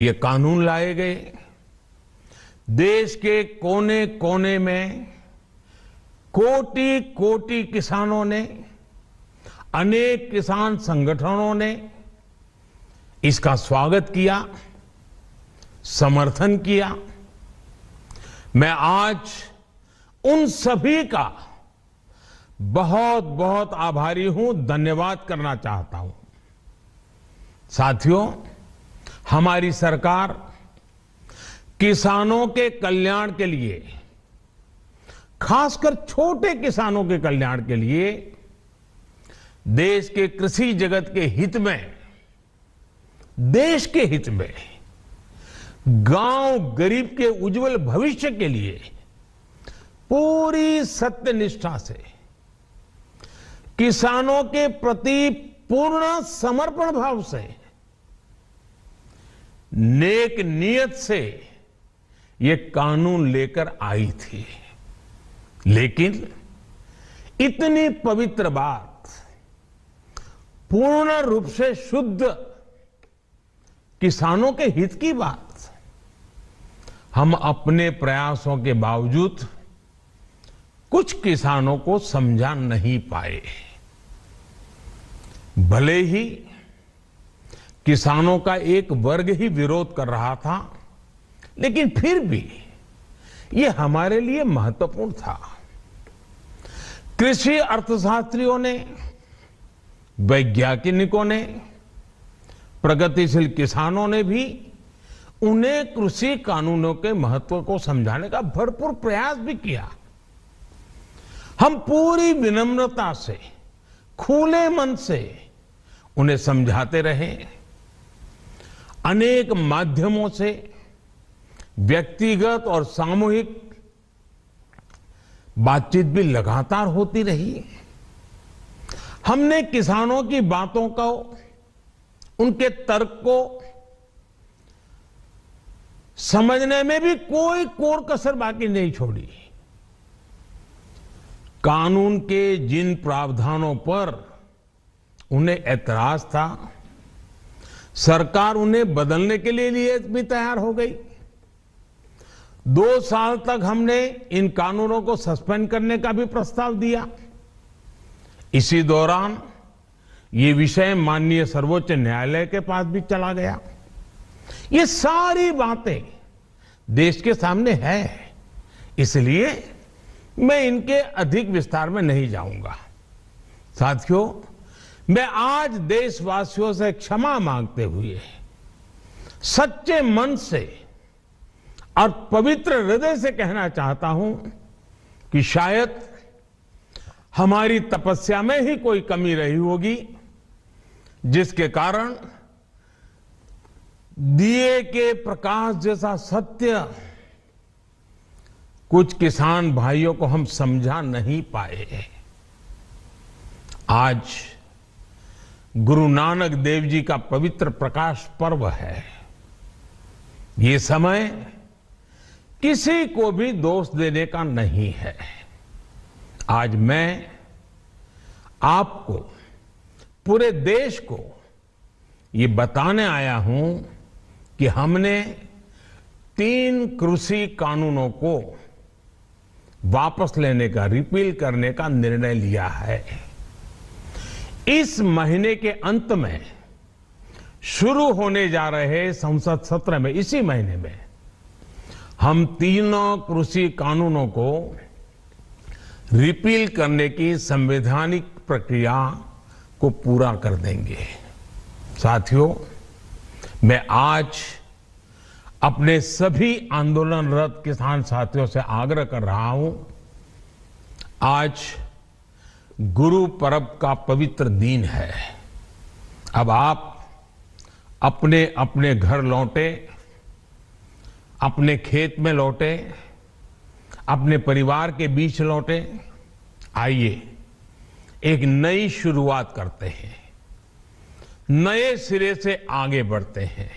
ये कानून लाए गए। देश के कोने कोने में कोटि कोटि किसानों ने, अनेक किसान संगठनों ने इसका स्वागत किया, समर्थन किया। मैं आज उन सभी का बहुत बहुत आभारी हूं, धन्यवाद करना चाहता हूं। साथियों, हमारी सरकार किसानों के कल्याण के लिए, खासकर छोटे किसानों के कल्याण के लिए, देश के कृषि जगत के हित में, देश के हित में, गांव गरीब के उज्जवल भविष्य के लिए पूरी सत्यनिष्ठा से, किसानों के प्रति पूर्ण समर्पण भाव से, नेक नियत से ये कानून लेकर आई थी। लेकिन इतनी पवित्र बात, पूर्ण रूप से शुद्ध किसानों के हित की बात, हम अपने प्रयासों के बावजूद कुछ किसानों को समझा नहीं पाए। भले ही किसानों का एक वर्ग ही विरोध कर रहा था, लेकिन फिर भी ये हमारे लिए महत्वपूर्ण था। कृषि अर्थशास्त्रियों ने, वैज्ञानिकों ने, प्रगतिशील किसानों ने भी उन्हें कृषि कानूनों के महत्व को समझाने का भरपूर प्रयास भी किया। हम पूरी विनम्रता से, खुले मन से उन्हें समझाते रहे। अनेक माध्यमों से व्यक्तिगत और सामूहिक बातचीत भी लगातार होती रही। हमने किसानों की बातों को, उनके तर्क को समझने में भी कोई कोर कसर बाकी नहीं छोड़ी। कानून के जिन प्रावधानों पर उन्हें ऐतराज था, सरकार उन्हें बदलने के लिए भी तैयार हो गई। 2 साल तक हमने इन कानूनों को सस्पेंड करने का भी प्रस्ताव दिया। इसी दौरान ये विषय माननीय सर्वोच्च न्यायालय के पास भी चला गया। ये सारी बातें देश के सामने है, इसलिए मैं इनके अधिक विस्तार में नहीं जाऊंगा। साथियों, मैं आज देशवासियों से क्षमा मांगते हुए सच्चे मन से और पवित्र हृदय से कहना चाहता हूं कि शायद हमारी तपस्या में ही कोई कमी रही होगी, जिसके कारण दिए के प्रकाश जैसा सत्य कुछ किसान भाइयों को हम समझा नहीं पाए। आज गुरु नानक देव जी का पवित्र प्रकाश पर्व है। ये समय किसी को भी दोष देने का नहीं है। आज मैं आपको, पूरे देश को ये बताने आया हूं कि हमने 3 कृषि कानूनों को वापस लेने का, रिपील करने का निर्णय लिया है। इस महीने के अंत में शुरू होने जा रहे संसद सत्र में, इसी महीने में, हम 3 कृषि कानूनों को रिपील करने की संवैधानिक प्रक्रिया को पूरा कर देंगे। साथियों, मैं आज अपने सभी आंदोलनरत किसान साथियों से आग्रह कर रहा हूं, आज गुरु पर्व का पवित्र दिन है। अब आप अपने अपने घर लौटे, अपने खेत में लौटे, अपने परिवार के बीच लौटे। आइए एक नई शुरुआत करते हैं, नए सिरे से आगे बढ़ते हैं।